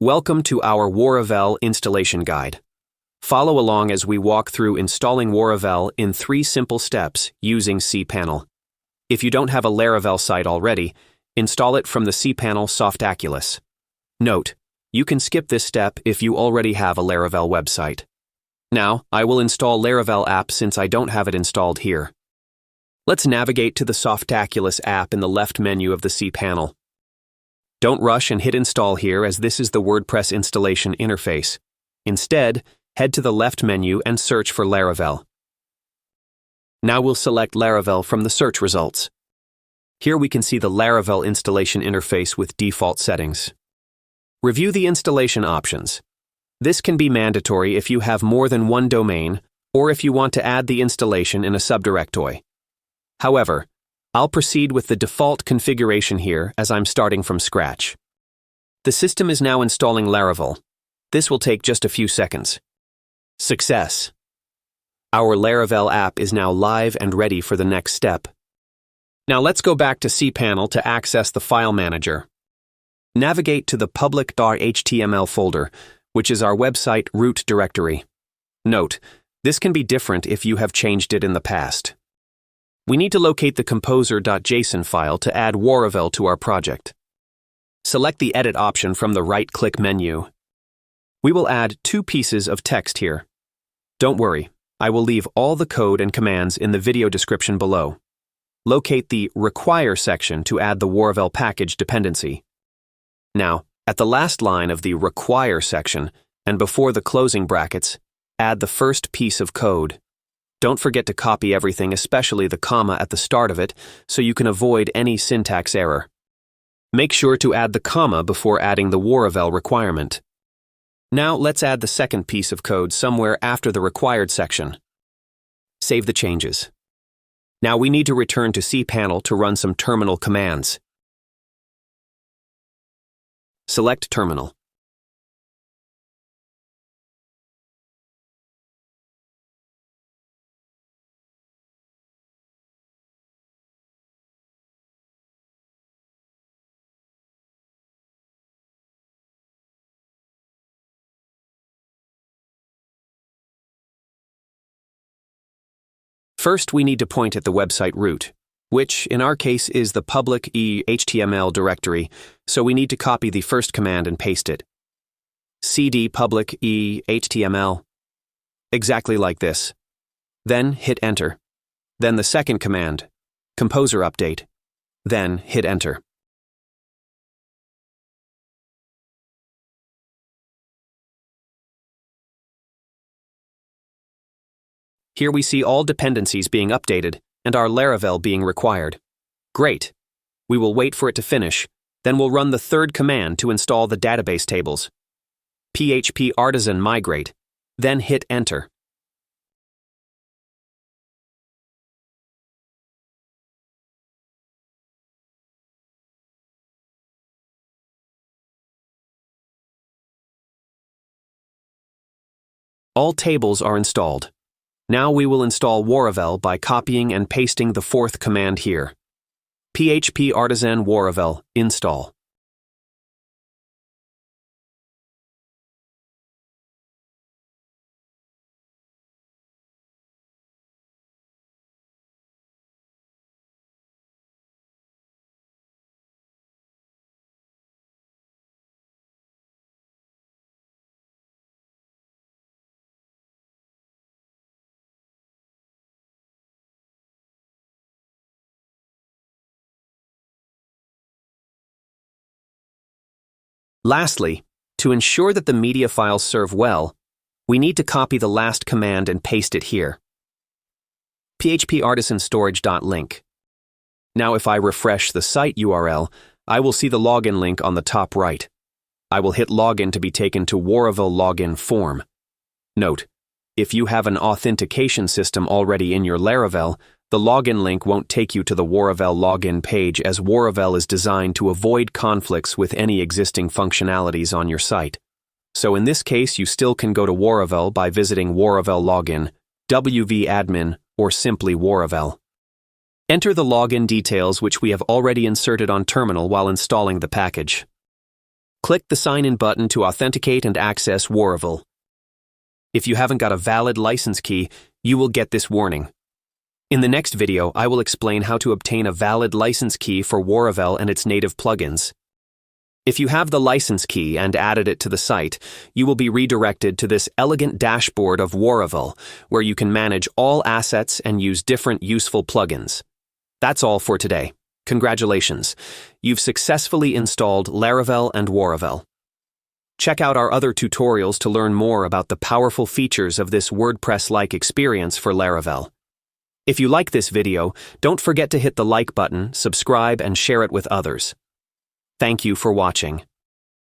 Welcome to our Waravel installation guide. Follow along as we walk through installing Waravel in 3 simple steps using cPanel. If you don't have a Laravel site already, install it from the cPanel Softaculous. Note, you can skip this step if you already have a Laravel website. Now, I will install Laravel app since I don't have it installed here. Let's navigate to the Softaculous app in the left menu of the cPanel. Don't rush and hit install here as this is the WordPress installation interface. Instead, head to the left menu and search for Laravel. Now we'll select Laravel from the search results. Here we can see the Laravel installation interface with default settings. Review the installation options. This can be mandatory if you have more than one domain or if you want to add the installation in a subdirectory. However, I'll proceed with the default configuration here as I'm starting from scratch. The system is now installing Laravel. This will take just a few seconds. Success! Our Laravel app is now live and ready for the next step. Now let's go back to cPanel to access the file manager. Navigate to the public.html folder, which is our website root directory. Note, this can be different if you have changed it in the past. We need to locate the composer.json file to add Waravel to our project. Select the Edit option from the right-click menu. We will add 2 pieces of text here. Don't worry, I will leave all the code and commands in the video description below. Locate the Require section to add the Waravel package dependency. Now, at the last line of the Require section, and before the closing brackets, add the first piece of code. Don't forget to copy everything, especially the comma at the start of it, so you can avoid any syntax error. Make sure to add the comma before adding the Waravel requirement. Now let's add the second piece of code somewhere after the required section. Save the changes. Now we need to return to cPanel to run some terminal commands. Select Terminal. First, we need to point at the website root, which in our case is the public HTML directory, so we need to copy the first command and paste it. cd public HTML. Exactly like this. Then hit enter. Then the second command, composer update. Then hit enter. Here we see all dependencies being updated and our Laravel being required. Great. We will wait for it to finish, then we'll run the third command to install the database tables. PHP artisan migrate, then hit enter. All tables are installed. Now we will install Waravel by copying and pasting the 4th command here. PHP artisan Waravel install. Lastly, to ensure that the media files serve well, we need to copy the last command and paste it here. phpartisanstorage.link. Now if I refresh the site URL, I will see the login link on the top right. I will hit login to be taken to Waravel login form. Note, if you have an authentication system already in your Laravel, the login link won't take you to the Waravel login page as Waravel is designed to avoid conflicts with any existing functionalities on your site. So in this case, you still can go to Waravel by visiting Waravel login, wv-admin, or simply Waravel. Enter the login details which we have already inserted on terminal while installing the package. Click the Sign In button to authenticate and access Waravel. If you haven't got a valid license key, you will get this warning. In the next video, I will explain how to obtain a valid license key for Waravel and its native plugins. If you have the license key and added it to the site, you will be redirected to this elegant dashboard of Waravel, where you can manage all assets and use different useful plugins. That's all for today. Congratulations! You've successfully installed Laravel and Waravel. Check out our other tutorials to learn more about the powerful features of this WordPress-like experience for Laravel. If you like this video, don't forget to hit the like button, subscribe, and share it with others. Thank you for watching.